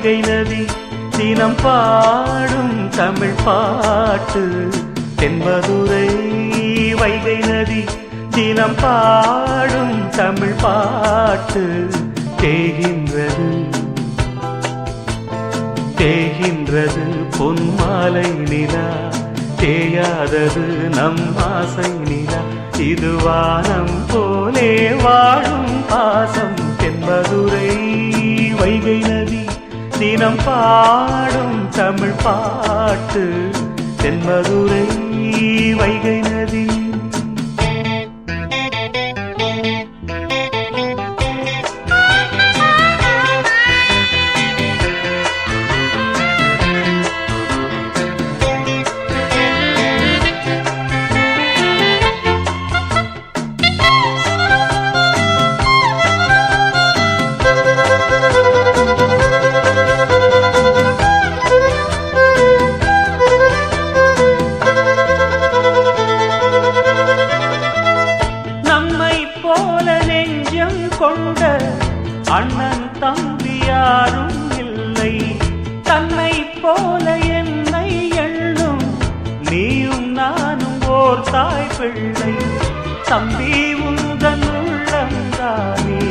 வைகை நதி தினம் பாடும் தமிழ் பாட்டு. தென்மதுரை வைகை நதி தினம் பாடும் தமிழ் பாட்டு. தேகின்றது தேகின்றது பொன்மாலை நிலா, தேயாதது நம் ஆசை நிலா. இது வானம் போலே வாழும் பாசம். தென்மதுரை வைகை நதி தினம் பாடும் தமிழ் பாட்டு. தென்மதுரை வைகை நதி. கொண்ட அண்ணன் தம்பி யாரும் இல்லை, தன்னை போல என்னை எண்ணும் நீயும் நானும் ஓர் தாய் பிள்ளை. தம்பி உந்தன் உள்ளந்தானே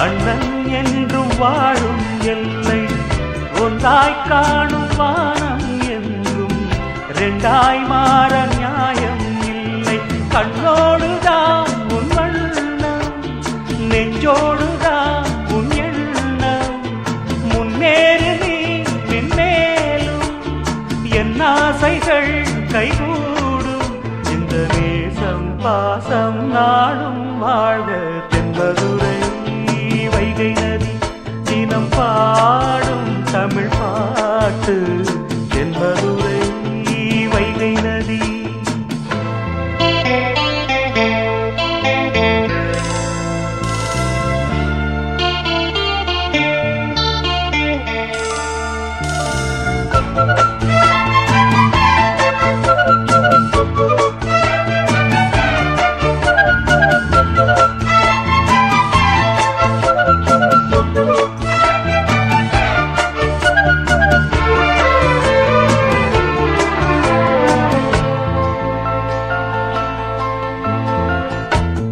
அண்ணன் என்றும் வாழும் எல்லை. ஒன்றாய் காணும் வானம் என்றும் இரண்டாய் மாற நியாயம் இல்லை. கண்ணோடுதான் உன் வண்ணம், நெஞ்சோடுதான் உன் எண்ணம். முன்னேறு நீ பின்னேலும் என் ஆசைகள் கைகூடும். இந்த நேசம் பாசம் நாளும் வாழ்க. தென்மதுரை வைகை நதி தினம் பாடும் தமிழ் பாட்டு. தென்மதுரை வைகை நதி.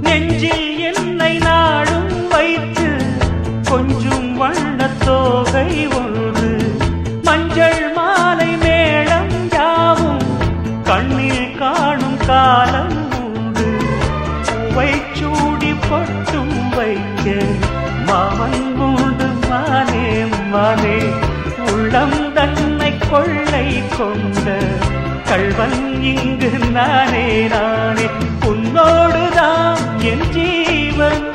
நெஞ்சில் என்னை நாடும் வைத்து கொஞ்சம் வண்ணத்தோகை ஒன்று, மஞ்சள் மாலை மேளம் யாவும் கண்ணில் காணும் காலம் உண்டு. பூவை சூடி பொட்டும் வைக்க மாமன் உண்டு மானே மானே. உள்ளம் தன்னை கொள்ளை கொண்ட கள்வன் இங்கு நானே நானே. உன்னோடுதான் என் ஜீவன்,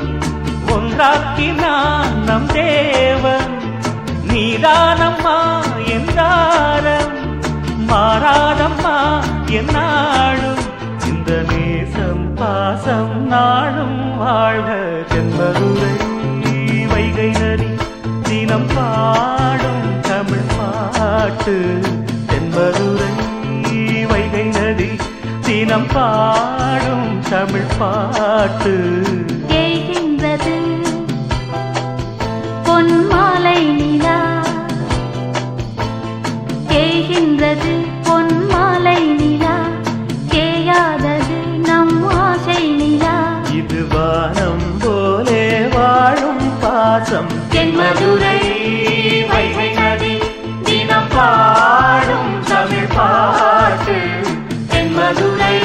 ஒன்றாக்கினான் நம் தேவன். நீதானம்மா என் தாரம், மாறாதம்மா என் நாடும். இந்த நேசம் பாசம் நாளும் வாழ்க. தென்மதுரை வைகை நதி தினம் பாடும் தமிழ் பாட்டு. தென்மதுரை வைகை நதி தினம் பாடும் தமிழ் பாட்டு. தேகின்றது பொன்மாலை நிலா, தேகின்றது பொன்மாலை நிலா. தேயாதது நம் ஆசை நிலா. இது வானம் போலே வாழும் பாசம். தென்மதுரை வைகை நதி தினம் பாடும் தமிழ் பாட்டு. தென்மதுரை